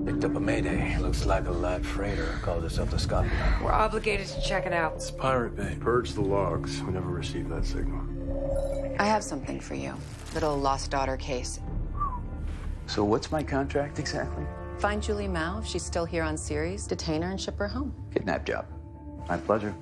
Picked up a mayday. Looks like a light freighter. Calls itself the Scopular. We're obligated to check it out. It's Pirate Bay. Purge the logs. We never received that signal. I have something for you. Little lost daughter case. So what's my contract exactly? Find Julie Mao if she's still here on series, detain her and ship her home. Kidnap job. My pleasure.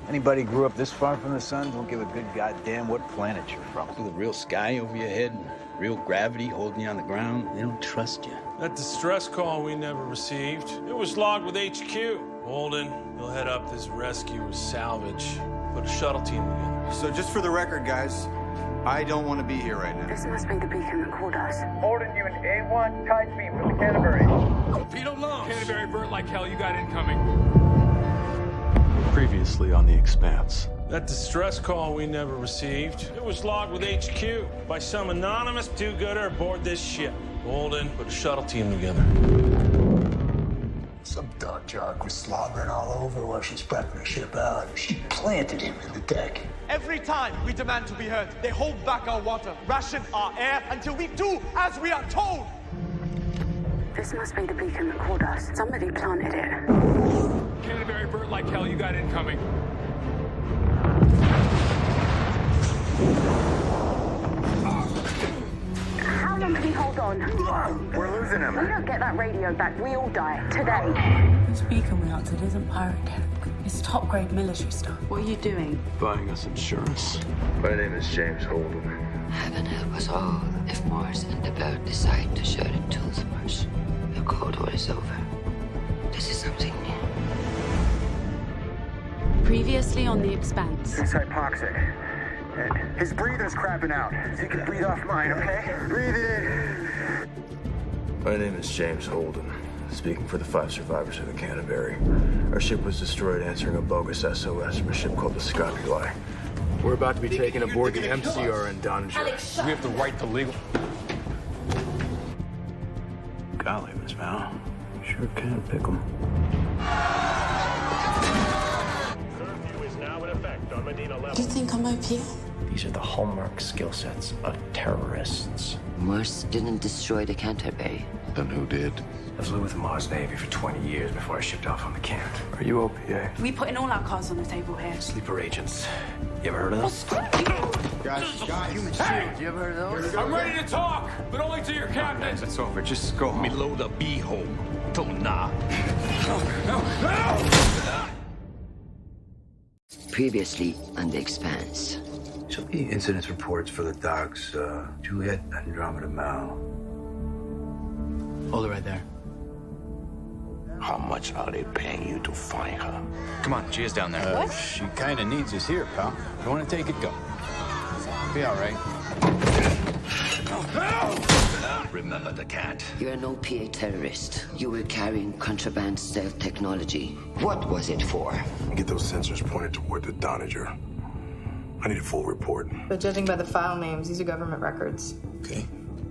Anybody grew up this far from the sun don't give a good goddamn what planet you're from. With a real sky over your head and real gravity holding you on the ground, they don't trust you. That distress call we never received. It was logged with HQ. Holden, you'll head up this rescue with salvage. Put a shuttle team together. So just for the record, guys, I don't want to be here right now. This must be the beacon that called us. Holden, you in A1, tight beam from the Canterbury. Torpedo low. Canterbury Burt like hell, you got incoming. Previously on The Expanse. That distress call we never received. It was logged with HQ by some anonymous do-gooder aboard this ship. Holden, put a shuttle team together. Some dog jock was slobbering all over while she's prepping her ship out. She planted him in the deck. Every time we demand to be heard, they hold back our water, ration our air until we do as we are told. This must be the beacon that called us. Somebody planted it. Canterbury Burt like hell, you got incoming. How long can we hold on? We're losing him. We don't get that radio back, we all die. Today. This beacon we hunted isn't pirate tech. It's top-grade military stuff. What are you doing? Buying us insurance. My name is James Holden. Heaven help us all if Mars and the Belt decide to shut it to the Mars. The Cold War is over. This is something new. Previously on The Expanse. He's hypoxic. His breathing's crapping out. So you can breathe off mine, okay? Breathe it in. My name is James Holden. Speaking for the 5 survivors of the Canterbury. Our ship was destroyed answering a bogus SOS from a ship called the Scopular. We're about to be taken aboard the MCR in Doninger. We have the right to legal. Golly, Miss Val. Sure can pick 'em. Curfew is now in effect on Medina level. Do you think I'm OP? These are the hallmark skill sets of terrorists. Mars didn't destroy the Canterbury. Then who did? I flew with the Mars Navy for 20 years before I shipped off on the Kent. Are you OPA? We putting all our cards on the table here. Sleeper agents. You ever heard of those? Guys, human shield. You ever heard of those? I'm ready to talk, but only to your captain. It's over. Just go home. Me load a B-hole. Don't nah. Previously on The Expanse. Show me incidents reports for the dogs, Juliet, Andromeda, Mao. Hold it right there. How much are they paying you to find her? Come on, she is down there. She kind of needs us here, pal. If you want to take it, go. Be all right. Remember the cat. You're an OPA terrorist. You were carrying contraband stealth technology. What was it for? Get those sensors pointed toward the Doninger. I need a full report. But judging by the file names, these are government records. Okay.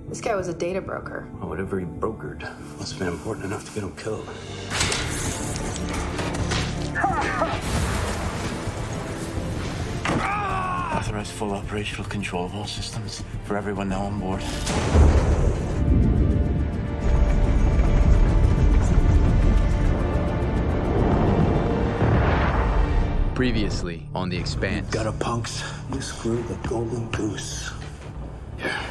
This guy was a data broker. Well, whatever he brokered must have been important enough to get him killed. Authorized full operational control of all systems for everyone now on board. Previously on The Expanse. Got a punks. You screwed the golden goose. Yeah.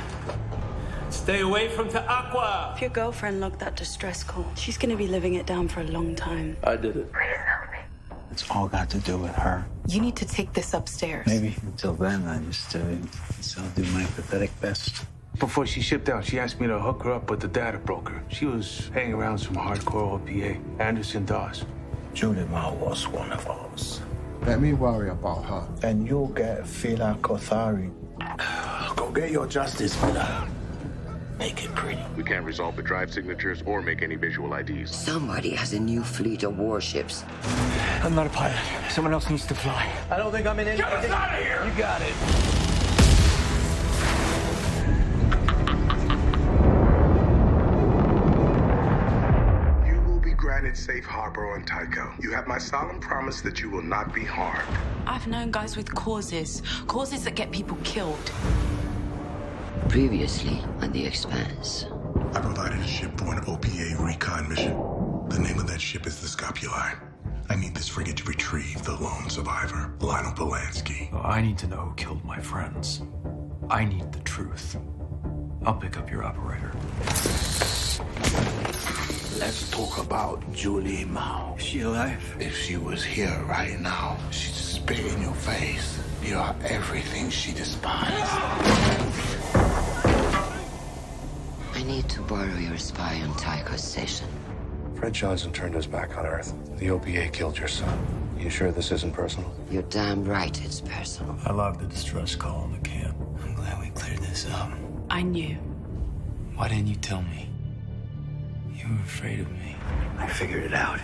It's Stay away from Ta'Aqua. If your girlfriend logged that distress call, she's gonna be living it down for a long time. I did it. It's all got to do with her. You need to take this upstairs. Maybe until then, I just I'll do my pathetic best. Before she shipped out, she asked me to hook her up with the data broker. She was hanging around some hardcore OPA, Anderson Dawes. Julie Ma was one of us. Let me worry about her. And you'll get Fila Kothari. Go get your justice, Fila. Make it pretty. We can't resolve the drive signatures or make any visual IDs. Somebody has a new fleet of warships. I'm not a pilot. Someone else needs to fly. I don't think I'm in any... Get us out of here! You got it. You will be granted safe harbor on Tycho. You have my solemn promise that you will not be harmed. I've known guys with causes that get people killed. Previously on The Expanse. I provided a ship for an OPA recon mission. The name of that ship is the Scopuli. I need this frigate to retrieve the lone survivor, Lionel Polanski. I need to know who killed my friends. I need the truth. I'll pick up your operator. Let's talk about Julie Mao. Is she alive? If she was here right now, she'd spit in your face. You are everything she despised. I need to borrow your spy on Tycho's station. Fred Johnson turned his back on Earth. The OPA killed your son. You sure this isn't personal? You're damn right it's personal. I logged the distress call in the camp. I'm glad we cleared this up. I knew. Why didn't you tell me? You were afraid of me. I figured it out.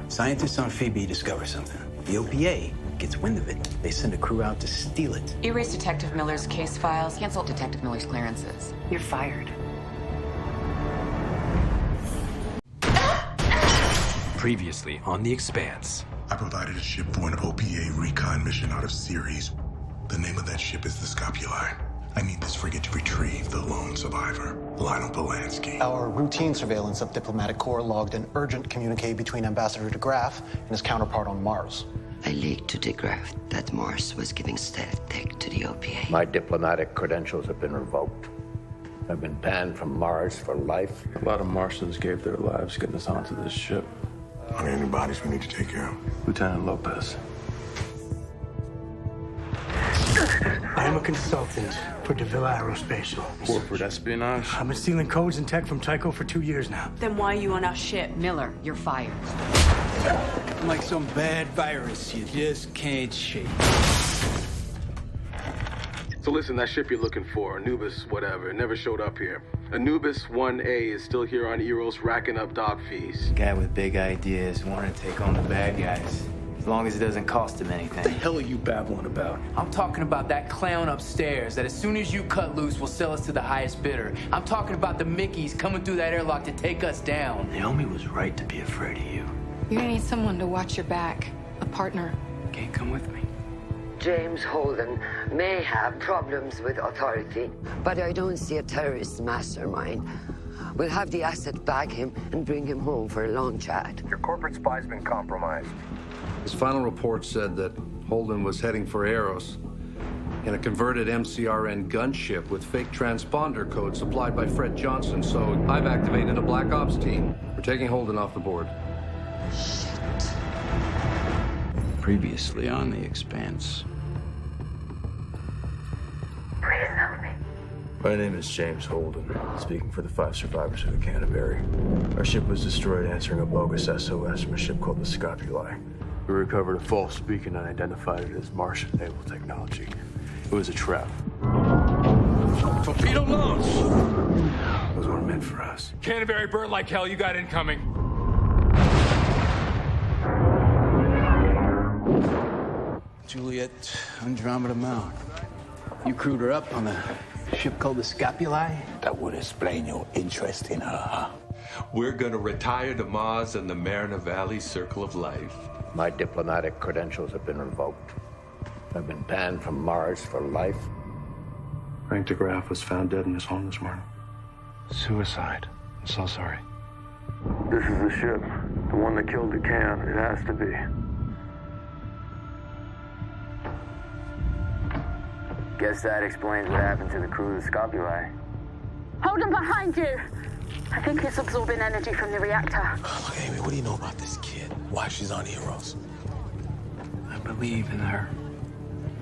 Scientists on Phoebe discover something. The OPA gets wind of it. They send a crew out to steal it. Erase Detective Miller's case files. Cancel Detective Miller's clearances. You're fired. Previously on The Expanse. I provided a ship for an OPA recon mission out of Ceres. The name of that ship is the Scopuli. I need this frigate to retrieve the lone survivor, Lionel Polanski. Our routine surveillance of Diplomatic Corps logged an urgent communique between Ambassador de Graaf and his counterpart on Mars. I leaked to de Graaf that Mars was giving stealth tech to the OPA. My diplomatic credentials have been revoked. I've been banned from Mars for life. A lot of Martians gave their lives getting us onto this ship. Are there any bodies we need to take care of? Lieutenant Lopez. I'm a consultant for DeVille Aerospace. Corporate espionage. I've been stealing codes and tech from Tycho for 2 years now. Then why are you on our ship? Miller, you're fired. Like some bad virus you just can't shake. So listen, that ship you're looking for, Anubis, whatever, it never showed up here. Anubis 1A is still here on Eros racking up dock fees. Guy with big ideas, wanting to take on the bad guys. As long as it doesn't cost him anything. What the hell are you babbling about? I'm talking about that clown upstairs that as soon as you cut loose will sell us to the highest bidder. I'm talking about the Mickeys coming through that airlock to take us down. Naomi was right to be afraid of you. You're gonna need someone to watch your back. A partner. Can't come with me. James Holden may have problems with authority, but I don't see a terrorist mastermind. We'll have the asset bag him and bring him home for a long chat. Your corporate spy's been compromised. His final report said that Holden was heading for Eros in a converted MCRN gunship with fake transponder code supplied by Fred Johnson, so I've activated a Black Ops team. We're taking Holden off the board. Previously on The Expanse. My name is James Holden, speaking for the 5 survivors of the Canterbury. Our ship was destroyed answering a bogus SOS from a ship called the Scopuli. We recovered a false beacon and identified it as Martian naval technology. It was a trap. Torpedo launch! Those weren't meant for us. Canterbury burnt like hell. You got incoming. Juliet Andromeda Mount. You crewed her up on a ship called the Scopuli? That would explain your interest in her, huh? We're gonna retire to Mars in the Mariner Valley Circle of Life. My diplomatic credentials have been revoked. I've been banned from Mars for life. Frank de Graaf was found dead in his home this morning. Suicide. I'm so sorry. This is the ship. The one that killed DeCan. It has to be. Guess that explains what happened to the crew of the Scopuli. Hold him behind you. I think he's absorbing energy from the reactor. Look, Amy, what do you know about this kid? Why she's on Eros? I believe in her.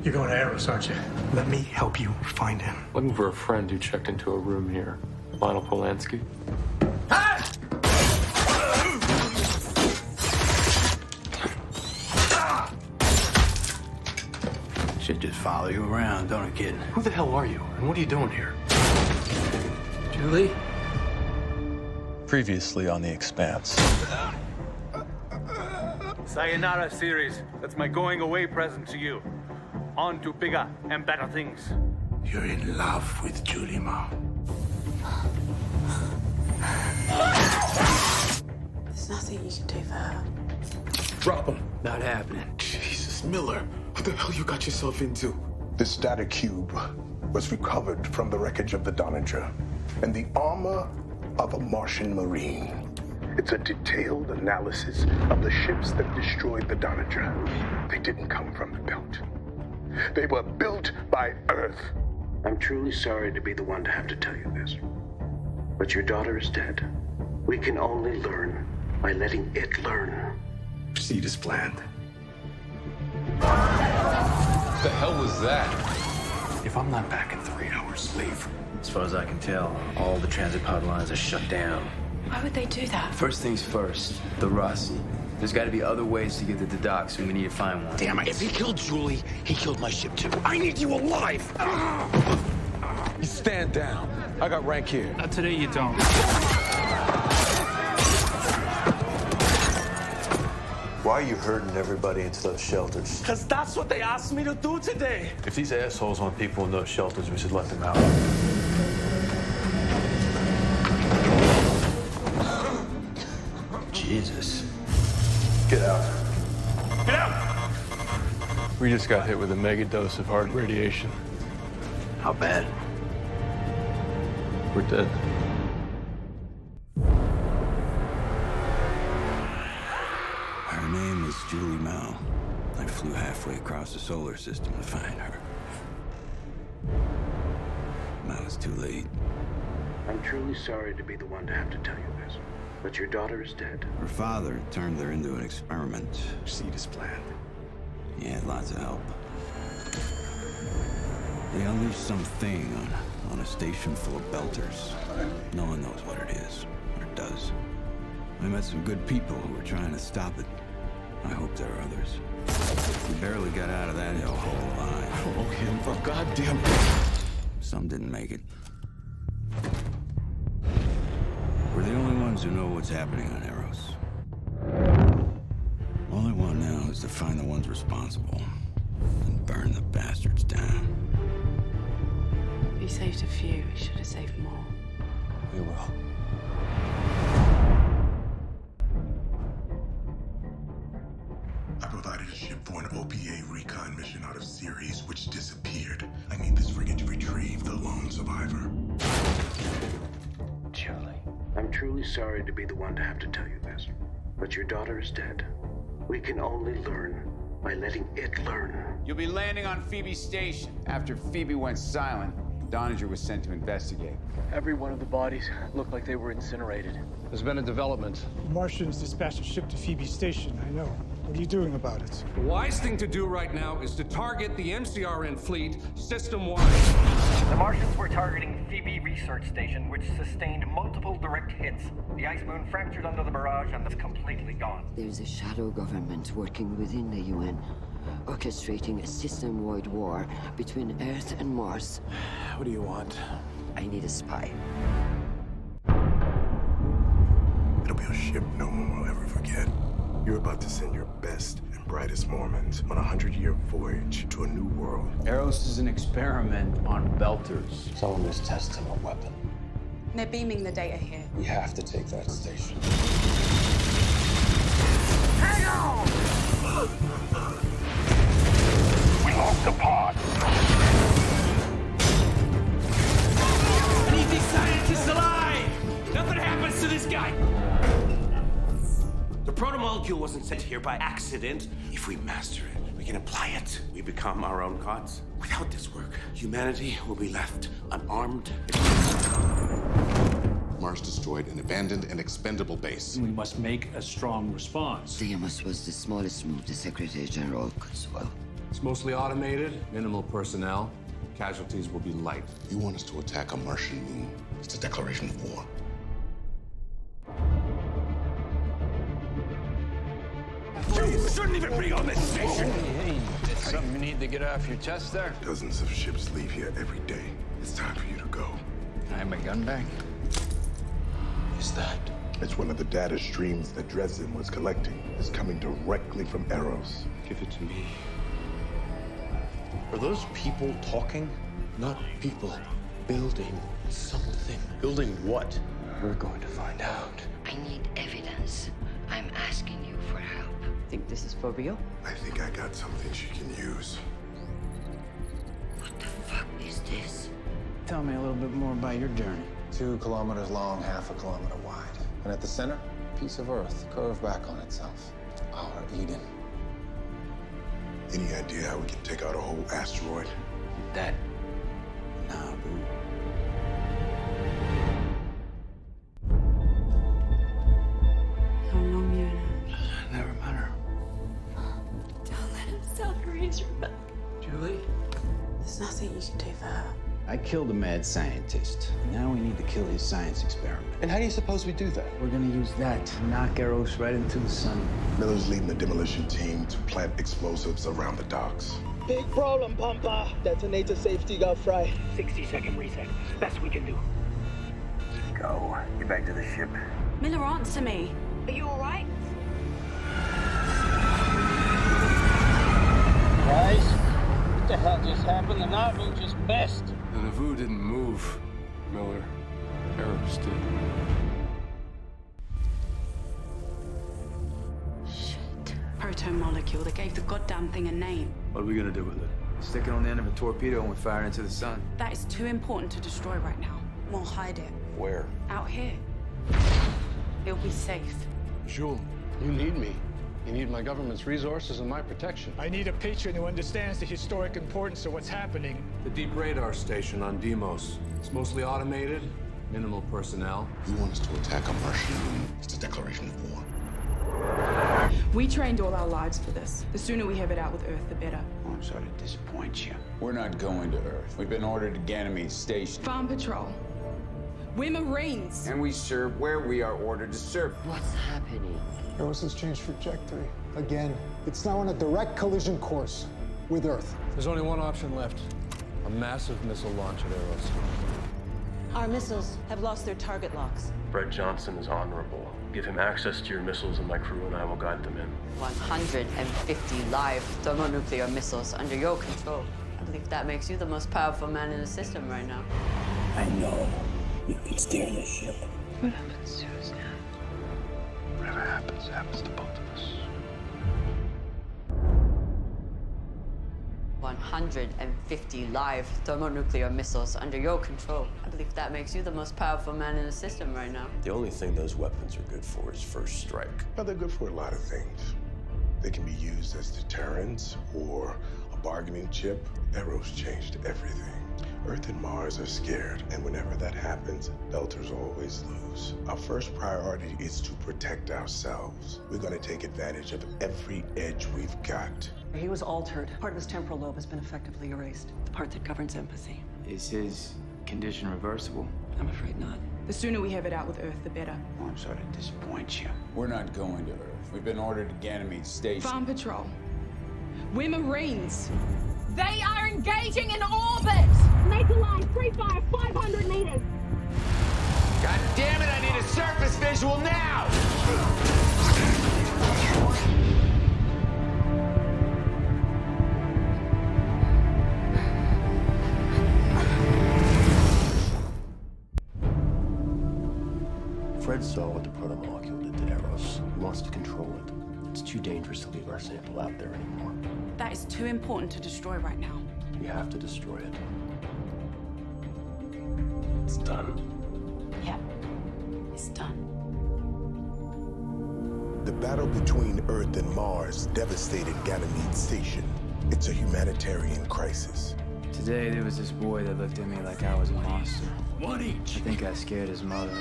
You're going to Eros, aren't you? Let me help you find him. Looking for a friend who checked into a room here. Lionel Polanski. Should just follow you around, don't it, kid? Who the hell are you? And what are you doing here? Julie? Previously on The Expanse. Sayonara series. That's my going away present to you. On to bigger and better things. You're in love with Julie Ma. There's nothing you can do for her. Drop him. Not happening. Jesus, Miller. What the hell you got yourself into? This data cube was recovered from the wreckage of the Donnager and the armor of a Martian Marine. It's a detailed analysis of the ships that destroyed the Donnager. They didn't come from the belt. They were built by Earth. I'm truly sorry to be the one to have to tell you this, but your daughter is dead. We can only learn by letting it learn. Proceed as planned. What the hell was that? If I'm not back in 3 hours, leave. As far as I can tell, all the transit pod lines are shut down. Why would they do that? First things first, the Rossi. There's got to be other ways to get to the docks, and we need to find one. Damn it. If he killed Julie, he killed my ship too. I need you alive. You stand down. I got rank here. Not today, you don't. Why are you herding everybody into those shelters? Because that's what they asked me to do today. If these assholes want people in those shelters, we should let them out. Jesus. Get out. Get out! We just got hit with a mega dose of hard radiation. How bad? We're dead. Her name was Julie Mao. I flew halfway across the solar system to find her. Now it's too late. I'm truly sorry to be the one to have to tell you this, but your daughter is dead. Her father turned her into an experiment. Proceed as planned. He had lots of help. They unleashed something on a station full of belters. No one knows what it is, or it does. I met some good people who were trying to stop it. I hope there are others. We barely got out of that hellhole alive. Oh, him for goddamn. Some didn't make it. We're the only ones who know what's happening on Eros. All I want now is to find the ones responsible and burn the bastards down. You saved a few. We should have saved more. We will. I provided a ship for an OPA recon mission out of Ceres, which disappeared. I need this frigate to retrieve the lone survivor. Julie, I'm truly sorry to be the one to have to tell you this, but your daughter is dead. We can only learn by letting it learn. You'll be landing on Phoebe Station. After Phoebe went silent, Donnager was sent to investigate. Every one of the bodies looked like they were incinerated. There's been a development. The Martians dispatched a ship to Phoebe Station, I know. What are you doing about it? The wise thing to do right now is to target the MCRN fleet system-wide. The Martians were targeting Phoebe Research Station, which sustained multiple direct hits. The ice moon fractured under the barrage and is completely gone. There's a shadow government working within the UN, orchestrating a system-wide war between Earth and Mars. What do you want? I need a spy. It'll be a ship no one will ever forget. You're about to send your best and brightest Mormons on a 100-year voyage to a new world. Eros is an experiment on belters. Someone is testing a weapon. They're beaming the data here. We have to take that station. Hang on! We lost the pod. I need these scientists alive! Nothing happens to this guy! The protomolecule wasn't sent here by accident. If we master it, we can apply it. We become our own gods. Without this work, humanity will be left unarmed. Mars destroyed an abandoned and expendable base. We must make a strong response. Deimos was the smallest move the Secretary General could swallow. It's mostly automated, minimal personnel. Casualties will be light. You want us to attack a Martian moon? It's a declaration of war. You shouldn't even be on this station! Hey, it's something you need to get off your chest there? Dozens of ships leave here every day. It's time for you to go. Can I have my gun back? Is that? It's one of the data streams that Dresden was collecting. It's coming directly from Eros. Give it to me. Are those people talking? Not people. Building something. Building what? We're going to find out. I need evidence. I'm asking you for help. Think this is for real? I think I got something she can use. What the fuck is this? Tell me a little bit more about your journey. 2 kilometers long, half a kilometer wide. And at the center, a piece of Earth curved back on itself. Our Eden. Any idea how we can take out a whole asteroid? That. Nah, boo. How long you in I never met her. Don't let him sell her. He's rebel. Julie? There's nothing you can do for her. I killed a mad scientist. Now we need to kill his science experiment. And how do you suppose we do that? We're gonna use that to knock Eros right into the sun. Miller's leading the demolition team to plant explosives around the docks. Big problem, Pampa. Detonator safety got fried. 60-second reset. Best we can do. Go. Get back to the ship. Miller, answer me. Are you all right? Guys, what the hell just happened? The night was just best. The Nauvoo didn't move, Miller. Eros did. Proton molecule that gave the goddamn thing a name. What are we gonna do with it? Stick it on the end of a torpedo and we fire it into the sun. That is too important to destroy right now. We'll hide it. Where? Out here. It'll be safe. Jules, you need me. You need my government's resources and my protection. I need a patron who understands the historic importance of what's happening. The deep radar station on Deimos. It's mostly automated, minimal personnel. You want us to attack a Martian moon? It's a declaration of war. We trained all our lives for this. The sooner we have it out with Earth, the better. Oh, I'm sorry to disappoint you. We're not going to Earth. We've been ordered to Ganymede Station. Farm Patrol. We're Marines. And we serve where we are ordered to serve. What's happening? Eros has changed trajectory. Again, it's now on a direct collision course with Earth. There's only one option left. A massive missile launch at Eros. Our missiles have lost their target locks. Fred Johnson is honorable. Give him access to your missiles and my crew and I will guide them in. 150 live thermonuclear missiles under your control. I believe that makes you the most powerful man in the system right now. I know you can steer this ship. What happens to us now? Whatever happens, happens to both of us. 150 live thermonuclear missiles under your control. I believe that makes you the most powerful man in the system right now. The only thing those weapons are good for is first strike. Well, they're good for a lot of things. They can be used as deterrents or a bargaining chip. Eros changed everything. Earth and Mars are scared, and whenever that happens, Belters always lose. Our first priority is to protect ourselves. We're going to take advantage of every edge we've got. He was altered. Part of his temporal lobe has been effectively erased. The part that governs empathy. Is his condition reversible? I'm afraid not. The sooner we have it out with Earth, the better. Oh, I'm sorry to disappoint you. We're not going to Earth. We've been ordered to Ganymede Station. Farm Patrol. We're Marines. They are engaging in orbit! Make a line, free fire, 500 meters! God damn it, I need a surface visual now! Fred saw what the protomolecule did to Eros. He wants to control it. It's too dangerous to leave our sample out there anymore. That is too important to destroy right now. We have to destroy it. It's done. Yeah, it's done. The battle between Earth and Mars devastated Ganymede Station. It's a humanitarian crisis. Today, there was this boy that looked at me like I was a monster. One each. I think I scared his mother.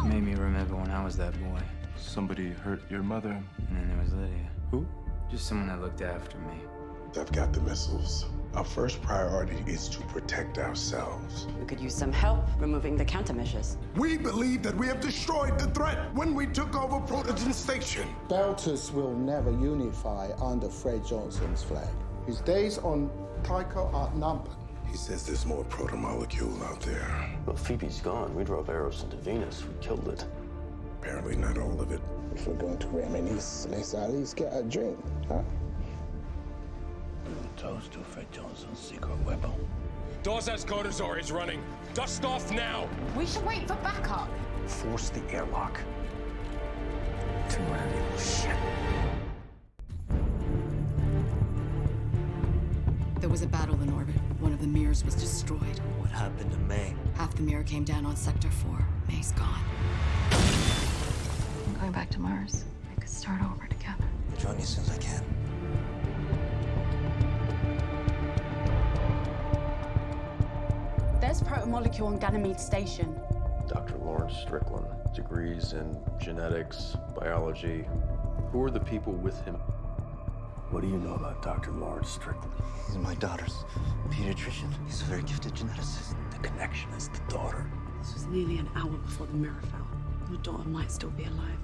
It made me remember when I was that boy. Somebody hurt your mother? And then there was Lydia. Who? Just someone that looked after me. I've got the missiles. Our first priority is to protect ourselves. We could use some help removing the countermeasures. We believe that we have destroyed the threat when we took over Protogen Station. Belters will never unify under Fred Johnson's flag. His days on Tycho are numbered. He says there's more protomolecule out there. Well, Phoebe's gone. We drove Eros into Venus. We killed it. Apparently not all of it. If we're going to reminisce, let's at least get a drink, huh? Toast to Fred Johnson's secret weapon. Dawes' Codazor is running. Dust off now! We should wait for backup. Force the airlock. Tyrannical shit. There was a battle in orbit. One of the mirrors was destroyed. What happened to May? Half the mirror came down on Sector 4. May's gone. I'm going back to Mars. We could start over together. I'll join you as soon as I can. There's protomolecule on Ganymede Station. Dr. Lawrence Strickland, degrees in genetics, biology. Who are the people with him? What do you know about Dr. Lawrence Strickland? He's my daughter's pediatrician. He's a very gifted geneticist. The connection is the daughter. This was nearly an hour before the mirror fell. Your daughter might still be alive.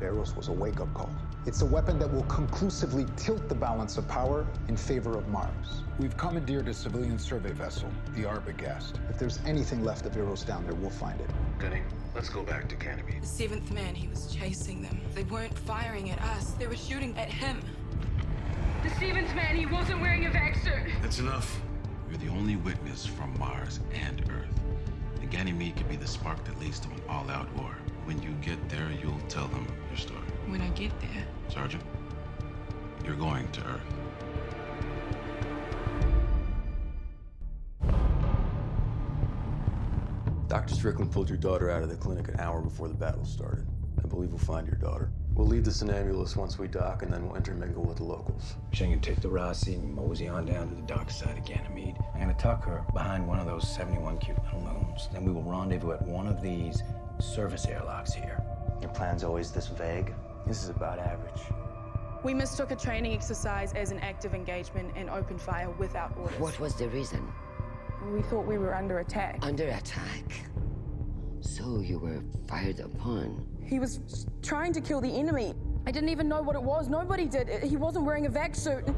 Eros was a wake-up call. It's a weapon that will conclusively tilt the balance of power in favor of Mars. We've commandeered a civilian survey vessel, the Arbogast. If there's anything left of Eros down there, we'll find it. Gunny, let's go back to Ganymede. The 7th man, he was chasing them. They weren't firing at us. They were shooting at him. The 7th man, he wasn't wearing a vac suit. That's enough. You're the only witness from Mars and Earth. And Ganymede could be the spark that leads to an all-out war. When you get there, you'll tell them your story. When I get there. Sergeant, you're going to Earth. Dr. Strickland pulled your daughter out of the clinic an hour before the battle started. I believe we'll find your daughter. We'll leave the Somnambulist once we dock, and then we'll intermingle with the locals. Shane can take the Rossi and mosey on down to the dark side of Ganymede. I'm gonna tuck her behind one of those 71 cute little moons. Then we will rendezvous at one of these service airlocks here. Your plan's always this vague? This is about average. We mistook a training exercise as an active engagement and opened fire without orders. What was the reason? We thought we were under attack. Under attack? So you were fired upon? He was trying to kill the enemy. I didn't even know what it was. Nobody did. He wasn't wearing a vac suit.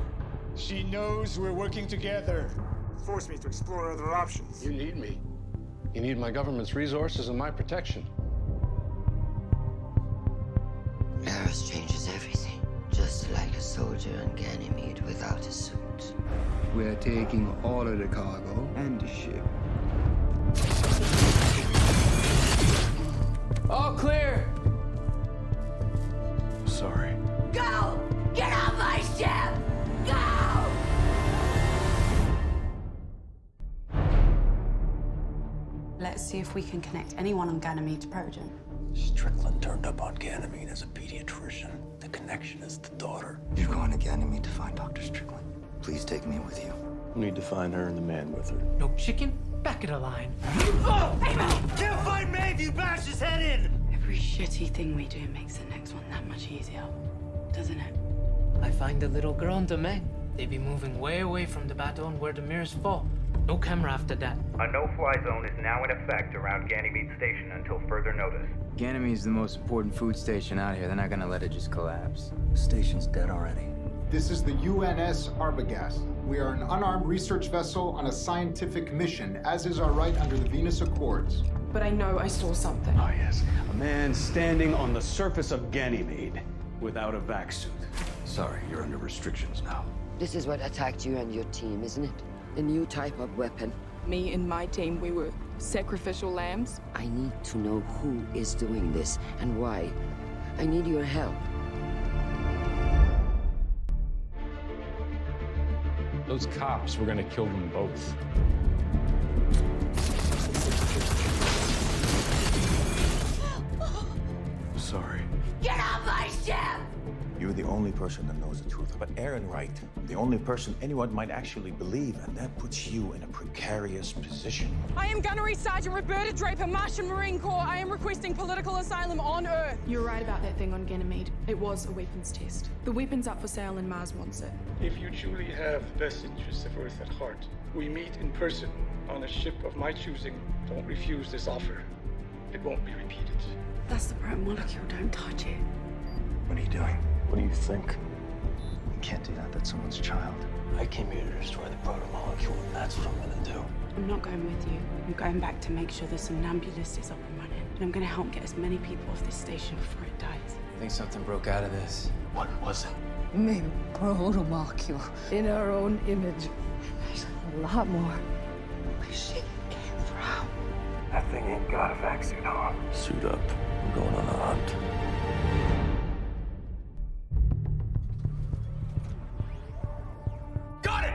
She knows we're working together. Force me to explore other options. You need me. You need my government's resources and my protection. Eros changes everything. Just like a soldier on Ganymede without a suit. We're taking all of the cargo and the ship. All clear! Sorry. Go! Get off my ship! Go! Let's see if we can connect anyone on Ganymede to Progen. Strickland turned up on Ganymede as a pediatrician. The connection is the daughter. You're going to Ganymede to find Dr. Strickland. Please take me with you. We need to find her and the man with her. No chicken, back of the line. Oh! Hey, man! Can't find Maeve, you bash his head in! Every shitty thing we do makes the next one that much easier, doesn't it? I find the little girl and the man. They be moving way away from the battle and where the mirrors fall. No camera after that. A no-fly zone is now in effect around Ganymede Station until further notice. Ganymede's the most important food station out here. They're not gonna let it just collapse. The station's dead already. This is the UNS Arbogast. We are an unarmed research vessel on a scientific mission, as is our right under the Venus Accords. But I know I saw something. Ah, yes. A man standing on the surface of Ganymede without a vac suit. Sorry, you're under restrictions now. This is what attacked you and your team, isn't it? A new type of weapon. Me and my team, we were sacrificial lambs. I need to know who is doing this and why. I need your help. Those cops were gonna kill them both. Sorry. Get off my ship! You're the only person that knows the truth about Aaron Wright. The only person anyone might actually believe, and that puts you in a precarious position. I am Gunnery Sergeant Roberta Draper, Martian Marine Corps. I am requesting political asylum on Earth. You're right about that thing on Ganymede. It was a weapons test. The weapon's up for sale and Mars wants it. If you truly have the best interests of Earth at heart, we meet in person on a ship of my choosing. Don't refuse this offer. It won't be repeated. That's the proto-molecule. Don't touch it. What are you doing? What do you think? You can't do that. That's someone's child. I came here to destroy the proto-molecule, and that's what I'm gonna do. I'm not going with you. I'm going back to make sure the somnambulist is up and running. And I'm going to help get as many people off this station before it dies. I think something broke out of this. What was it? Maybe proto-molecule in our own image. There's a lot more where she came from. That thing ain't got a vaccine on. Suit up. I'm going on a hunt. Got it!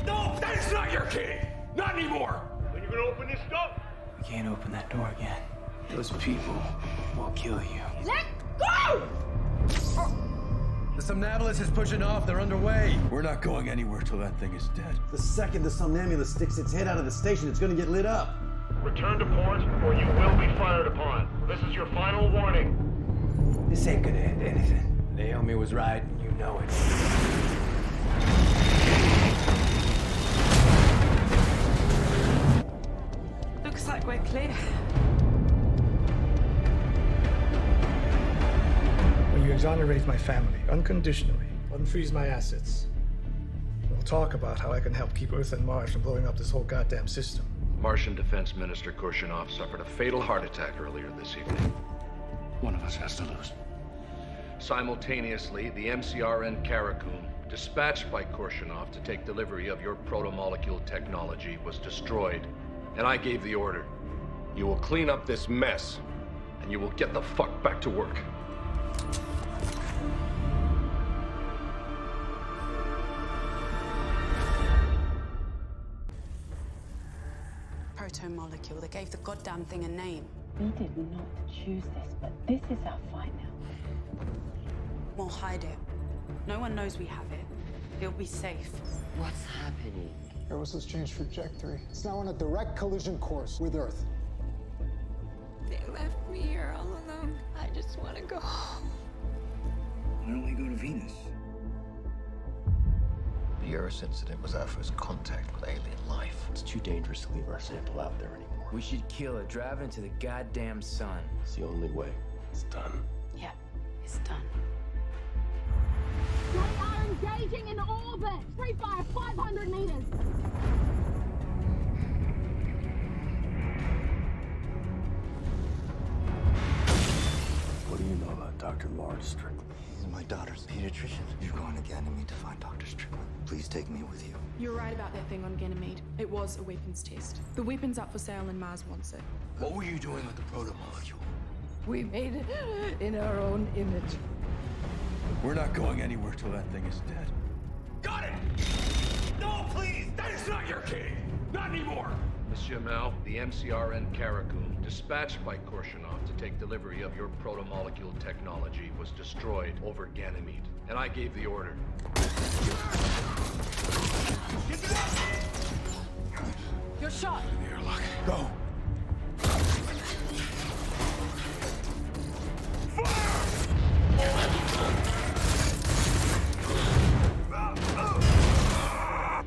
No, that is not your key! Not anymore! When you gonna open this stuff? We can't open that door again. Those people will kill you. Let go! The somnambulist is pushing off. They're underway. We're not going anywhere till that thing is dead. The second the somnambulist sticks its head out of the station, it's gonna get lit up. Return to port, or you will be fired upon. This is your final warning. This ain't gonna end anything. Naomi was right, and you know it. Looks like we're clear. Will you exonerate my family unconditionally? Unfreeze my assets. We'll talk about how I can help keep Earth and Mars from blowing up this whole goddamn system. Martian Defense Minister Korshunov suffered a fatal heart attack earlier this evening. One of us has to lose. Simultaneously, the MCRN Karakum, dispatched by Korshunov to take delivery of your proto-molecule technology, was destroyed. And I gave the order. You will clean up this mess, and you will get the fuck back to work. Proto-molecule. They gave the goddamn thing a name. We did not choose this, but this is our fight now. We'll hide it. No one knows we have it. It'll be safe. What's happening? Aerosys changed trajectory. It's now on a direct collision course with Earth. They left me here all alone. I just want to go home. Why don't we go to Venus? The Earth incident was our first contact with alien life. It's too dangerous to leave our sample out there anymore. We should kill it. Drive into the goddamn sun. It's the only way. It's done. Yeah, it's done. They are engaging in orbit. Free fire 500 meters. What do you know about Dr. Lawrence Strickland? He's my daughter's pediatrician. You're going to Ganymede to find Dr. Strickland. Please take me with you. You're right about that thing on Ganymede. It was a weapons test. The weapon's up for sale and Mars wants it. What were you doing with the proto-molecule? We made it in our own image. We're not going anywhere till that thing is dead. Got it! No, please! That is not your key! Not anymore! Monsieur Mel, the MCRN Karakum, dispatched by Korshunov to take delivery of your proto-molecule technology, was destroyed over Ganymede. And I gave the order. You're shot. Here, look. Go.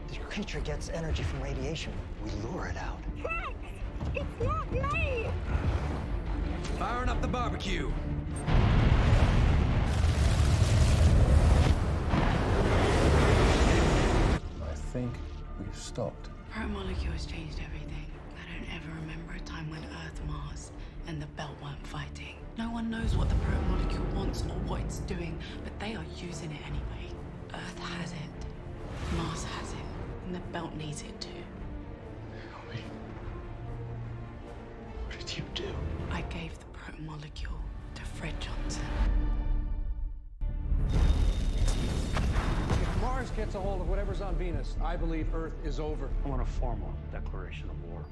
The creature gets energy from radiation. We lure it out. It's not me! Firing up the barbecue. I think we've stopped. Proto-molecule has changed everything. I don't ever remember a time when Earth, Mars, and the Belt weren't fighting. No one knows what the proto-molecule wants or what it's doing, but they are using it anyway. Earth has it. Mars has it. And the Belt needs it too. Naomi, what did you do? I gave the proto-molecule to Fred Johnson. If Mars gets a hold of whatever's on Venus, I believe Earth is over. I want a formal declaration of war.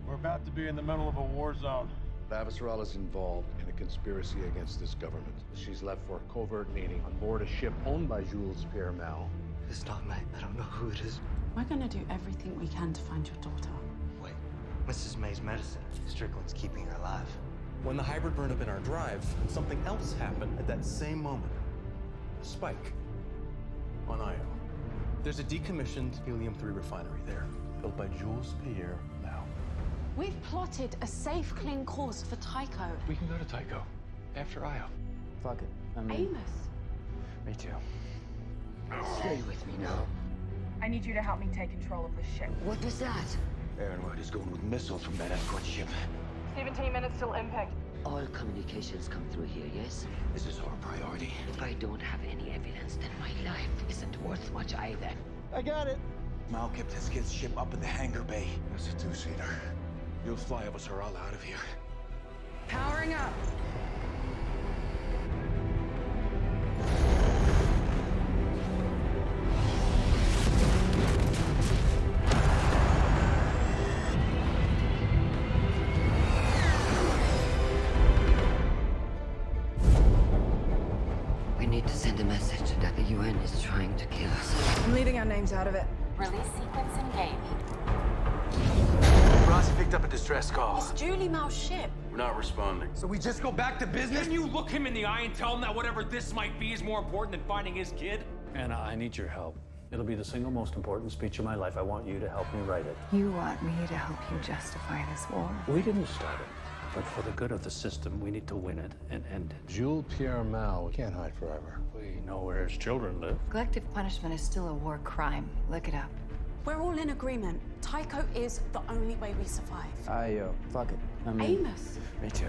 We're about to be in the middle of a war zone. Bavasral is involved in a conspiracy against this government. She's left for a covert meeting on board a ship owned by Jules Pierre Mal. It's not May. I don't know who it is. We're gonna do everything we can to find your daughter. Wait, Mrs. May's medicine. Strickland's keeping her alive. When the hybrid burned up in our drive, something else happened at that same moment. A spike on Io. There's a decommissioned helium-3 refinery there, built by Jules Pierre Mal. We've plotted a safe, clean course for Tycho. We can go to Tycho after Io. Fuck it. Amos. Me too. Stay with me now. I need you to help me take control of this ship. What was that? Aaron Wright is going with missiles from that escort ship. 17 minutes till impact. All communications come through here, yes? This is our priority. If I don't have any evidence, then my life isn't worth much either. I got it. Mal kept his kid's ship up in the hangar bay. That's a two-seater. You'll fly us all out of here. Powering up. We need to send a message that the UN is trying to kill us. I'm leaving our names out of it. Release sequence engaged. Rossi picked up a distress call. It's Julie Mal's ship. We're not responding. So we just go back to business? Can you look him in the eye and tell him that whatever this might be is more important than finding his kid? Anna, I need your help. It'll be the single most important speech of my life. I want you to help me write it. You want me to help you justify this war? We didn't start it, but for the good of the system, we need to win it and end it. Jules Pierre Mal can't hide forever. We know where his children live. Collective punishment is still a war crime. Look it up. We're all in agreement. Tycho is the only way we survive. Fuck it. Amos. Me too.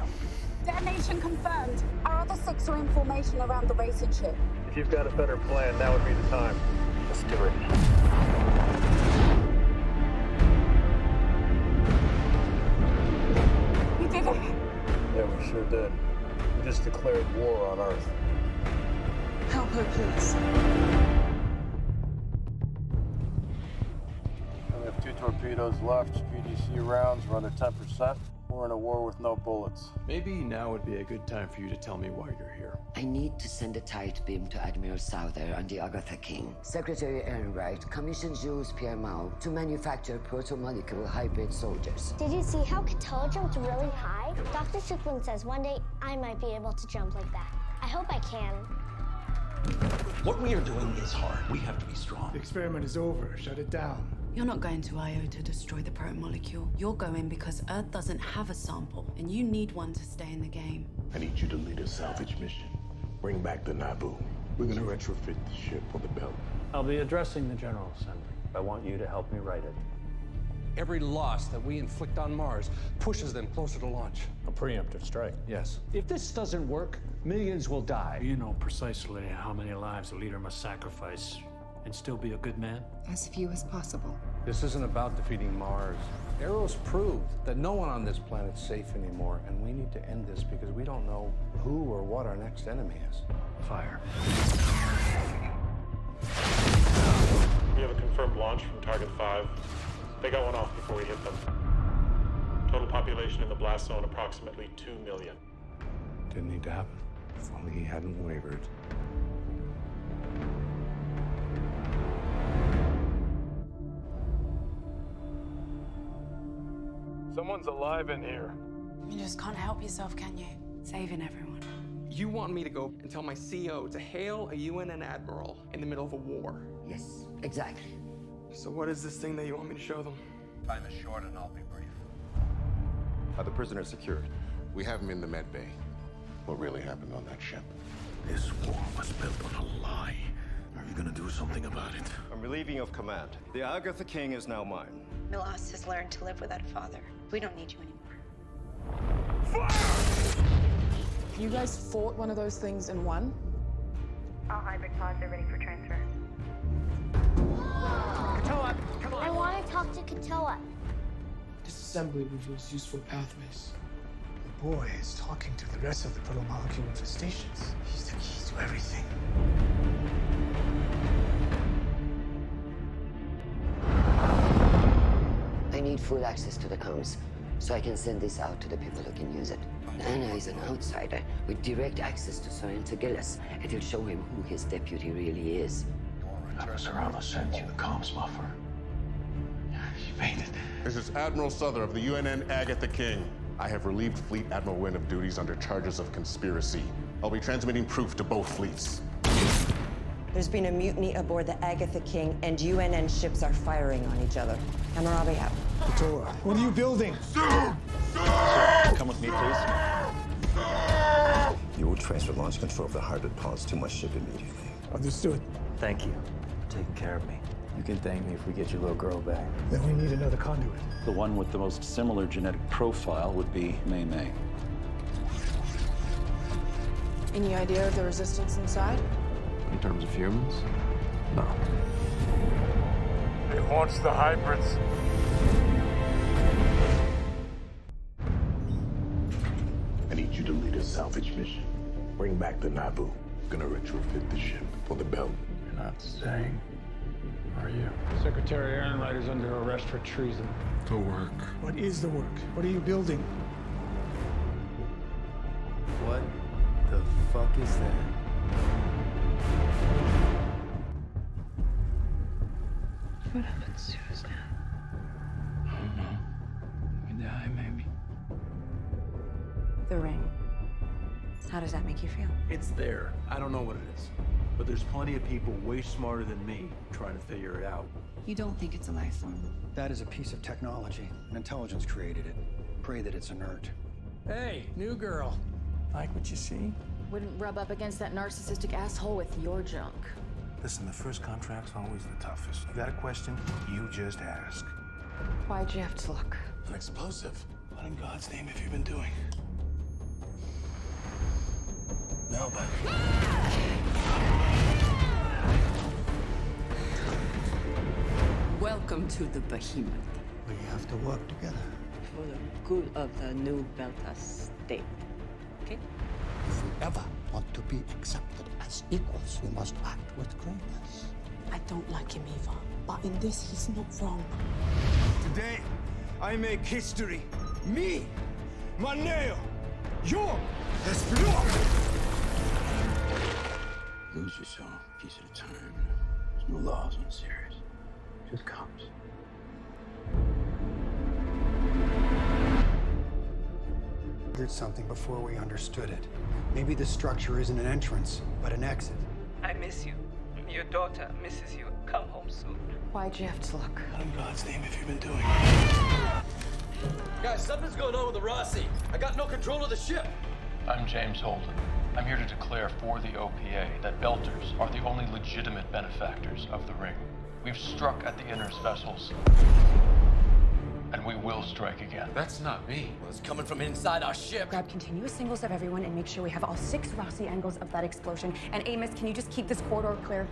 Detonation confirmed. Our other 6 are in formation around the racing ship. If you've got a better plan, now would be the time. Let's do it. We did it. Yeah, we sure did. We just declared war on Earth. Help her, please. We have 2 torpedoes left. PDC rounds are under 10%. We're in a war with no bullets. Maybe now would be a good time for you to tell me why you're here. I need to send a tight beam to Admiral Souther and the Agatha King. Secretary Aaron Wright commissioned Jules Pierre Mal to manufacture proto-molecule hybrid soldiers. Did you see how Cattell jumped really high? Dr. Strickland says one day I might be able to jump like that. I hope I can. What we are doing is hard. We have to be strong. The experiment is over. Shut it down. You're not going to Io to destroy the proto-molecule. You're going because Earth doesn't have a sample, and you need one to stay in the game. I need you to lead a salvage mission. Bring back the Naboo. We're gonna retrofit the ship on the belt. I'll be addressing the General Assembly. I want you to help me write it. Every loss that we inflict on Mars pushes them closer to launch. A preemptive strike. Yes. If this doesn't work, millions will die. You know precisely how many lives a leader must sacrifice and still be a good man? As few as possible. This isn't about defeating Mars. Eros proved that no one on this planet's safe anymore, and we need to end this because we don't know who or what our next enemy is. Fire. We have a confirmed launch from Target 5. They got one off before we hit them. Total population in the blast zone approximately 2 million. Didn't need to happen. If only he hadn't wavered. Someone's alive in here. You just can't help yourself, can you? Saving everyone. You want me to go and tell my CO to hail a UN admiral in the middle of a war? Yes, exactly. So what is this thing that you want me to show them? Time is short and I'll be brief. Are the prisoners secured? We have him in the med bay. What really happened on that ship? This war was built on a lie. Are you gonna do something about it? I'm relieving you of command. The Agatha King is now mine. Milos has learned to live without a father. We don't need you anymore. You guys fought one of those things and won? All hybrid pods are ready for transfer. Katoa, come on! I want to talk to Katoa. Disassembly reveals useful pathways. The boy is talking to the rest of the proto-molecule infestations. He's the key to everything. I need full access to the comms, so I can send this out to the people who can use it. Anna is an outsider with direct access to Science Gillis. It'll show him who his deputy really is. Admiral Serrano sent you the comms buffer. She made it. This is Admiral Souther of the UNN Agatha King. I have relieved Fleet Admiral Wynn of duties under charges of conspiracy. I'll be transmitting proof to both fleets. There's been a mutiny aboard the Agatha King, and UNN ships are firing on each other. Hammurabi out. Patora, what are you building? Sir, come with me, please. You will transfer launch control of the hybrid pods to my ship immediately. Understood. Thank you for taking care of me. You can thank me if we get your little girl back. Then we need another conduit. The one with the most similar genetic profile would be Mei Mei. Any idea of the resistance inside? In terms of humans? No. They launched the hybrids. I need you to lead a salvage mission. Bring back the Naboo. Gonna retrofit the ship for the belt. You're not saying, are you? Secretary Ehrenreich is under arrest for treason. The work. What is the work? What are you building? What the fuck is that? What happens to us now? I don't know. We die, maybe. The ring. How does that make you feel? It's there. I don't know what it is. But there's plenty of people way smarter than me trying to figure it out. You don't think it's a life form? That is a piece of technology. An intelligence created it. Pray that it's inert. Hey, new girl. Like what you see? Wouldn't rub up against that narcissistic asshole with your junk. Listen, the first contract's always the toughest. You got a question, you just ask. Why'd you have to look? An explosive. What in God's name have you been doing? Melba. Welcome to the Behemoth. We have to work together. For the good of the new Belta state. Okay? If we ever want to be accepted as equals, we must act with greatness. I don't like him either, but in this, he's not wrong. Today, I make history. Me, Maneo, your Espino. Lose yourself a piece at a time. There's no laws on series. It just comes. Did something before we understood it. Maybe the structure isn't an entrance, but an exit. I miss you. Your daughter misses you. Come home soon. Why'd you have to look? What in God's name have you been doing? Guys, something's going on with the Rossi. I got no control of the ship. I'm James Holden. I'm here to declare for the OPA that Belters are the only legitimate benefactors of the ring. We've struck at the Inner's vessels, and we will strike again. That's not me. Well, it's coming from inside our ship. Grab continuous singles of everyone and make sure we have all 6 Rossi angles of that explosion. And Amos, can you just keep this corridor clear?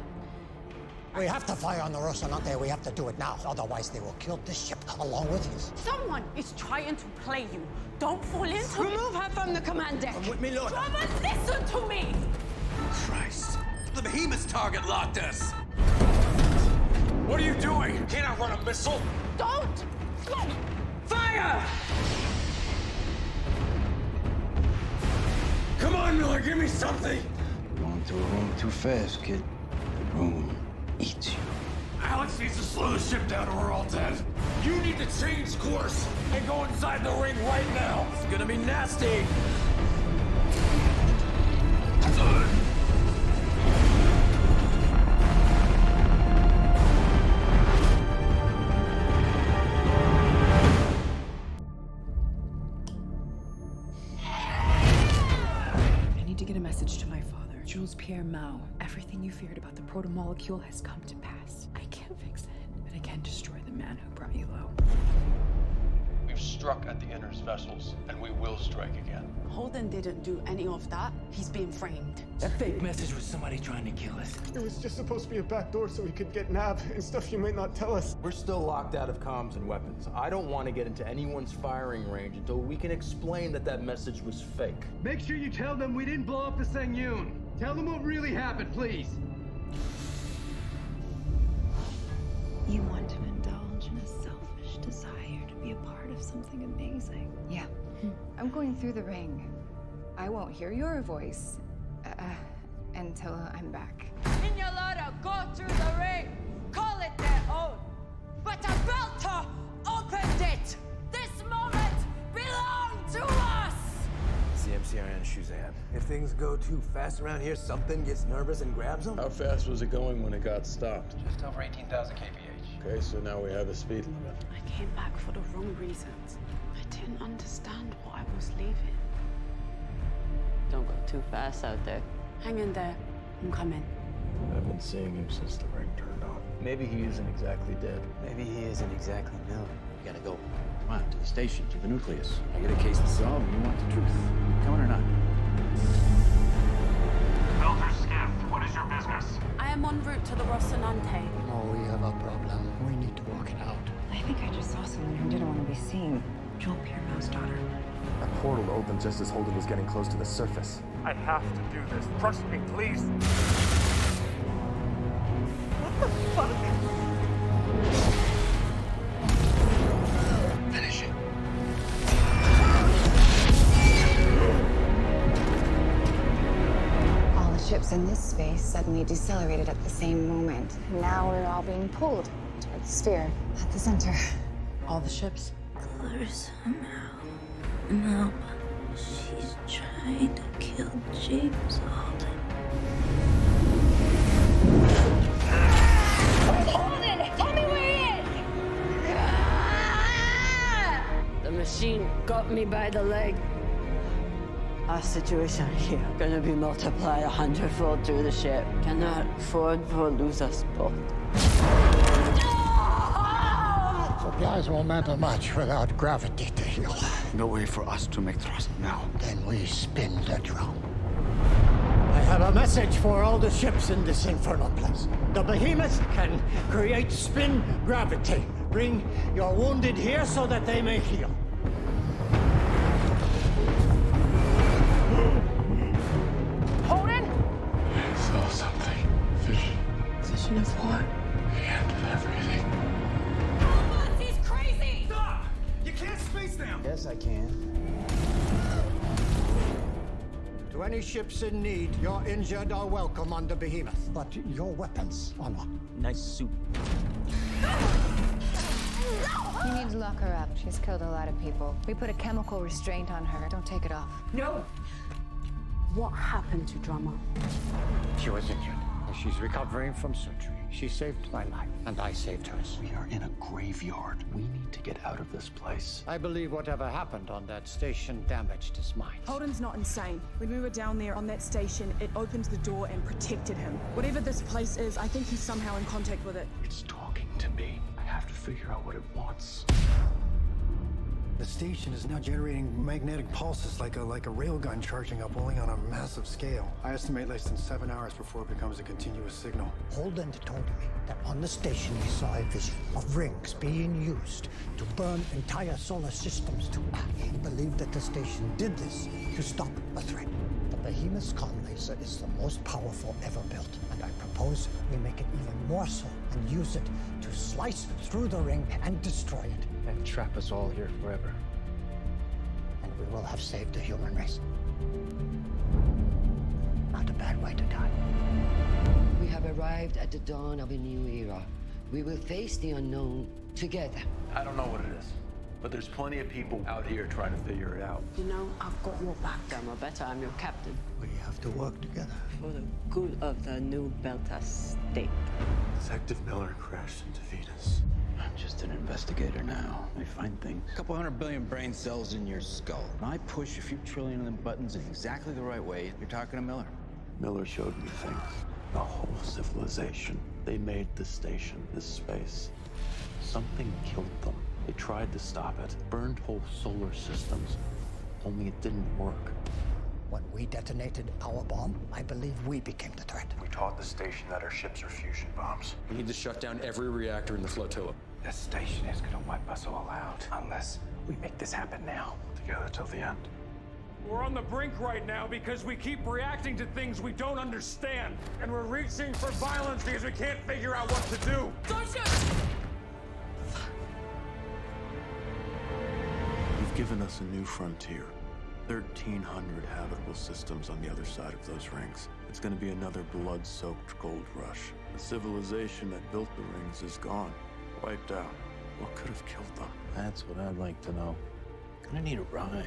We have to fire on the Rocinante. We have to do it now. Otherwise, they will kill this ship along with you. Someone is trying to play you. Don't fall into it. Remove her from the command deck. Come with me, Lord. Robert, listen to me! Christ. The Behemoth's target locked us. What are you doing? Can't I run a missile? Don't! Fire! Come on, Miller, give me something! You're going through a room too fast, kid. The room eats you. Alex needs to slow the ship down or we're all dead. You need to change course and go inside the ring right now. It's gonna be nasty. I need to get a message to my father, Jules Pierre Mao. Everything you feared about the proto-molecule has come to pass. I can't fix it, but I can destroy the man who brought you low. We've struck at the Inner's vessels, and we will strike again. Holden didn't do any of that. He's being framed. That fake message was somebody trying to kill us. It was just supposed to be a back door so we could get Nab and stuff you might not tell us. We're still locked out of comms and weapons. I don't want to get into anyone's firing range until we can explain that that message was fake. Make sure you tell them we didn't blow up the Sangyun. Tell them what really happened, please. You want to indulge in a selfish desire to be a part of something amazing. Yeah, I'm going through the ring. I won't hear your voice until I'm back. Inyalata, go through the ring. Call it their own. But a Belter opened it. This moment belonged to us. CMCR and Shuzan. If things go too fast around here, something gets nervous and grabs them. How fast was it going when it got stopped? Just over 18,000 kph. Okay, so now we have a speed limit. I came back for the wrong reasons. I didn't understand what I was leaving. Don't go too fast out there. Hang in there. I'm coming. I've been seeing him since the ring turned on. Maybe he isn't exactly dead. Maybe he isn't exactly known. We gotta go. Come on, to the station, to the nucleus. I got a case to solve, and you want the truth. Coming or not? Belter Skiff, what is your business? I am en route to the Rocinante. Oh, we have a problem. We need to work it out. I think I just saw someone who didn't want to be seen. Joel Pierremont's daughter. A portal opened just as Holden was getting close to the surface. I have to do this. Trust me, please. What the fuck? Finish it. All the ships in this space suddenly decelerated at the same moment. And now we're all being pulled toward the sphere at the center. All the ships. Clarissa now, she's trying to kill James Holden. Holden, tell me where he is. The machine got me by the leg. Our situation here gonna be multiplied 100-fold through the ship. Cannot afford to lose us both. Supplies won't matter much without gravity to heal. No way for us to make thrust now. Then we spin the drum. I have a message for all the ships in this infernal place. The behemoth can create spin gravity. Bring your wounded here so that they may heal. Holden? I saw something. Vision. Vision of what? The end of everything. He's crazy! Stop! You can't space them! Yes, I can. To any ships in need, your injured are welcome on the behemoth. But your weapons are not. Nice suit. You need to lock her up. She's killed a lot of people. We put a chemical restraint on her. Don't take it off. No! What happened to Drama? She was injured. She's recovering from surgery. She saved my life, and I saved hers. We are in a graveyard. We need to get out of this place. I believe whatever happened on that station damaged his mind. Holden's not insane. When we were down there on that station, it opened the door and protected him. Whatever this place is, I think he's somehow in contact with it. It's talking to me. I have to figure out what it wants. The station is now generating magnetic pulses like a railgun charging up, only on a massive scale. I estimate less than 7 hours before it becomes a continuous signal. Holden told me that on the station he saw a vision of rings being used to burn entire solar systems to ash. He believed that the station did this to stop a threat. The Behemoth's comm laser is the most powerful ever built, and I propose we make it even more so and use it to slice through the ring and destroy it. And trap us all here forever. And we will have saved the human race. Not a bad way to die. We have arrived at the dawn of a new era. We will face the unknown together. I don't know what it is, but there's plenty of people out here trying to figure it out. You know, I've got your back. Drama better, I'm your captain. We have to work together. For the good of the new Belter state. Detective Miller crashed into Venus. I'm just an investigator now. I find things. A couple 100 billion brain cells in your skull. When I push a few trillion of them buttons in exactly the right way, you're talking to Miller. Miller showed me things. The whole civilization. They made this station, this space. Something killed them. They tried to stop it. Burned whole solar systems. Only it didn't work. When we detonated our bomb, I believe we became the threat. We taught the station that our ships are fusion bombs. We need to shut down every reactor in the flotilla. The station is gonna wipe us all out unless we make this happen now. Together till the end. We're on the brink right now because we keep reacting to things we don't understand. And we're reaching for violence because we can't figure out what to do. Don't shoot! They've given us a new frontier. 1,300 habitable systems on the other side of those rings. It's going to be another blood-soaked gold rush. The civilization that built the rings is gone, wiped out. What could have killed them? That's what I'd like to know. Gonna need a ride.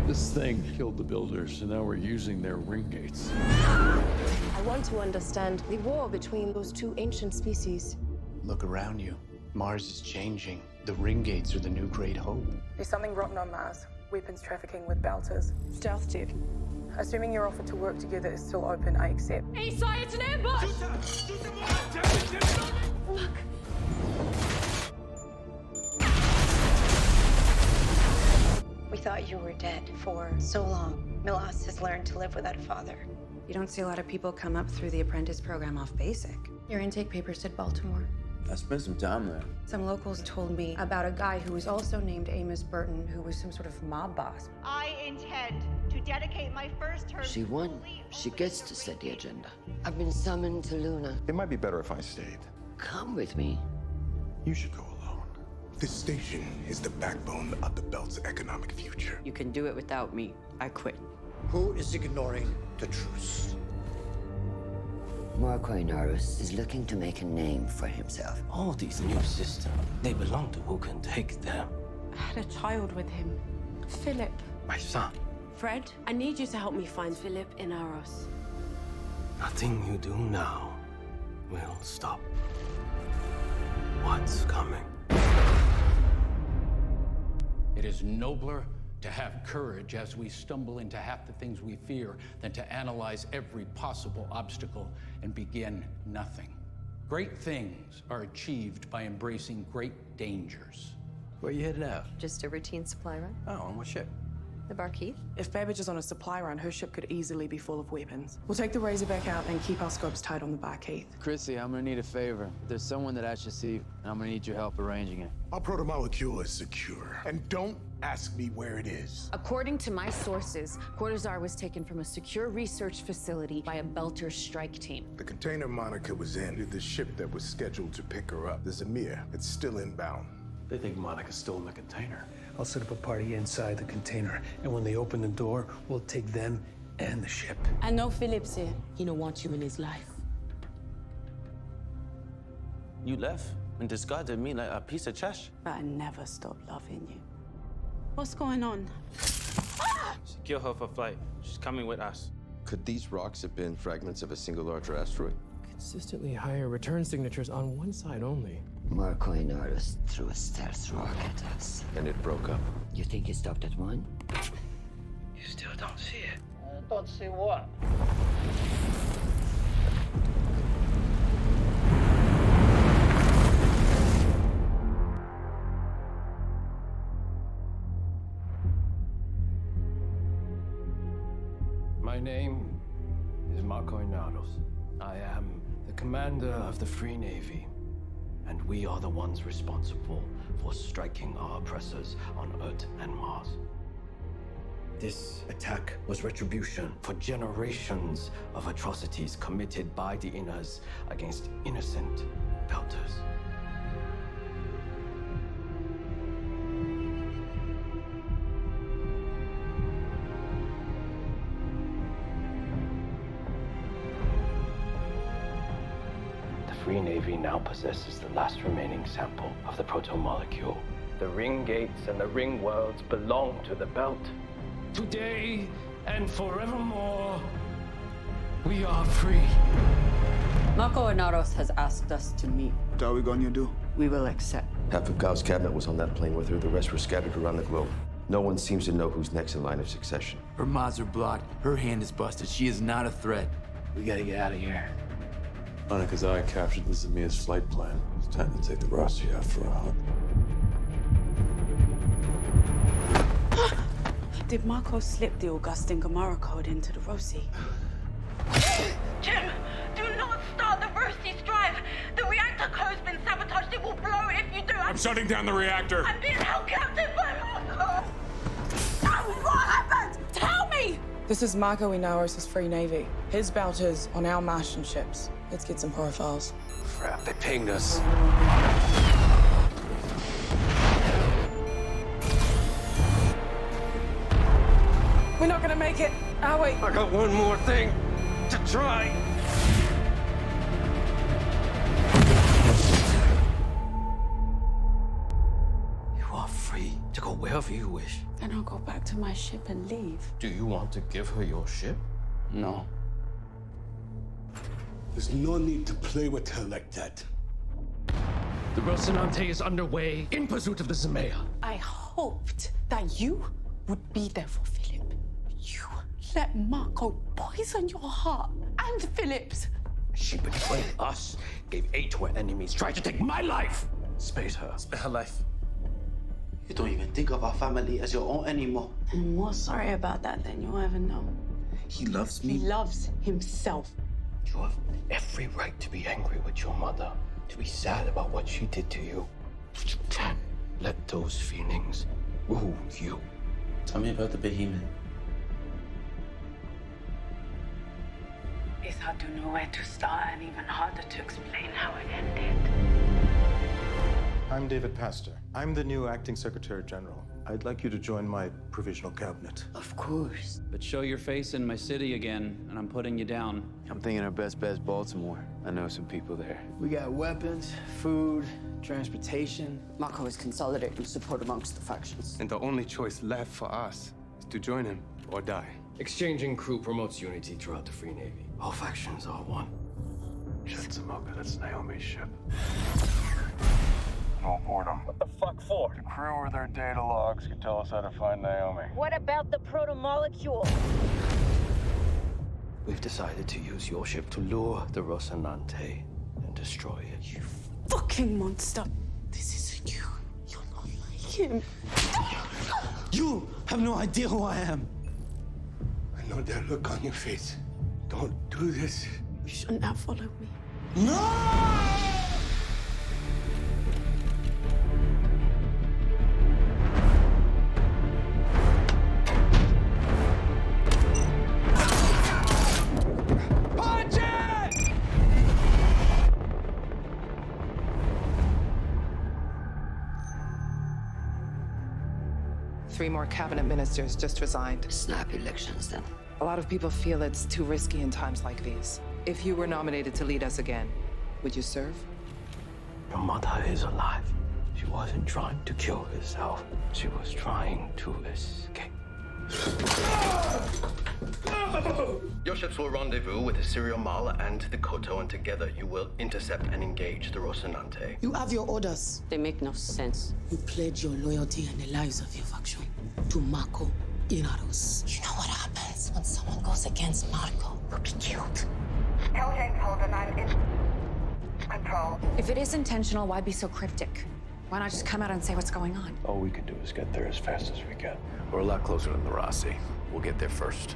This thing killed the builders, and now we're using their ring gates. I want to understand the war between those two ancient species. Look around you. Mars is changing. The ring gates are the new great hope. There's something rotten on Mars. Weapons trafficking with Belters. Stealth tech. Assuming your offer to work together is still open, I accept. Isai, it's an ambush! Look. We thought you were dead for so long. Milas has learned to live without a father. You don't see a lot of people come up through the apprentice program off basic. Your intake paper said Baltimore. I spent some time there. Some locals told me about a guy who was also named Amos Burton, who was some sort of mob boss. I intend to dedicate my first term. She won. She gets to set the agenda. I've been summoned to Luna. It might be better if I stayed. Come with me. You should go alone. This station is the backbone of the Belt's economic future. You can do it without me. I quit. Who is ignoring the truth? Marco Inaros is looking to make a name for himself. All these new systems, they belong to who can take them. I had a child with him. Philip. My son. Fred, I need you to help me find Philip Inaros. Nothing you do now will stop what's coming. It is nobler to have courage as we stumble into half the things we fear than to analyze every possible obstacle and begin nothing. Great things are achieved by embracing great dangers. Where you headed out? Just a routine supply run. Oh, on what ship? The Barkeith. If Babbage is on a supply run, her ship could easily be full of weapons. We'll take the Razorback out and keep our scopes tight on the Barkeith. Chrissy, I'm gonna need a favor. There's someone that I should see, and I'm gonna need your help arranging it. Our protomolecule is secure. And don't ask me where it is. According to my sources, Cortazar was taken from a secure research facility by a Belter strike team. The container Monica was in is the ship that was scheduled to pick her up. The Zamir. It's still inbound. They think Monica's still in the container. I'll set up a party inside the container, and when they open the door, we'll take them and the ship. I know Philip's here. He don't want you in his life. You left and discarded me like a piece of trash. But I never stopped loving you. What's going on? Secure her for flight. She's coming with us. Could these rocks have been fragments of a single larger asteroid? Consistently higher return signatures on one side only. Marco Inaros threw a stealth rock at us. And it broke up. You think he stopped at one? You still don't see it. Don't see what? My name is Marco Inaros. I am the commander of the Free Navy, and we are the ones responsible for striking our oppressors on Earth and Mars. This attack was retribution for generations of atrocities committed by the Inners against innocent Belters. The Free Navy now possesses the last remaining sample of the proto-molecule. The ring gates and the ring worlds belong to the Belt. Today and forevermore, we are free. Marco Inaros has asked us to meet. What are we going to do? We will accept. Half of Gao's cabinet was on that plane with her. The rest were scattered around the globe. No one seems to know who's next in line of succession. Her mods are blocked. Her hand is busted. She is not a threat. We gotta get out of here. Monica's eye captured the Zamir's flight plan. It's time to take the Rossi out for a hunt. Did Marco slip the Augustin Gamora code into the Rossi? Jim, do not start the Rosy's drive. The reactor code's been sabotaged. It will blow if you do. I'm shutting down the reactor. I'm being held captive by Marco. What happened? Tell me! This is Marco Inaros' Free Navy. His Belters on our Martian ships. Let's get some profiles. Crap, they pinged us. make it, are we? I got one more thing to try. You are free to go wherever you wish. Then I'll go back to my ship and leave. Do you want to give her your ship? No. There's no need to play with her like that. The Rocinante is underway in pursuit of the Zemea. I hoped that you would be there for Philip. You let Marco poison your heart and Philip's. She betrayed us, gave aid to her enemies, tried to take my life. Space her. Spare her life. You don't even think of our family as your own anymore. I'm more sorry about that than you'll ever know. He loves me. He loves himself. You have every right to be angry with your mother, to be sad about what she did to you. But you can't let those feelings rule you. Tell me about the behemoth. It's hard to know where to start and even harder to explain how it ended. I'm David Pastor. I'm the new acting Secretary General. I'd like you to join my provisional cabinet. Of course. But show your face in my city again, and I'm putting you down. I'm thinking our best bet's Baltimore. I know some people there. We got weapons, food, transportation. Marco is consolidating support amongst the factions. And the only choice left for us is to join him or die. Exchanging crew promotes unity throughout the Free Navy. All factions are one. Shetsumoka, that's Naomi's ship. Don't board them. What the fuck for? The crew or their data logs can tell us how to find Naomi. What about the proto-molecule? We've decided to use your ship to lure the Rocinante and destroy it. You fucking monster. This isn't you. You're not like him. You have no idea who I am. I know that look on your face. Don't do this. You shouldn't have followed me. No! 3 more cabinet ministers just resigned. Snap elections, then. A lot of people feel it's too risky in times like these. If you were nominated to lead us again, would you serve? Your mother is alive. She wasn't trying to kill herself. She was trying to escape. Your ships will rendezvous with the Serial Mala and the Koto, and together you will intercept and engage the Rocinante. You have your orders. They make no sense. You pledge your loyalty and the lives of your faction to Marco Inaros. You know what happens when someone goes against Marco? We'll be killed. Tell James Holden I'm in control. If it is intentional, why be so cryptic? Why not just come out and say what's going on? All we can do is get there as fast as we can. We're a lot closer than the Rossi. We'll get there first.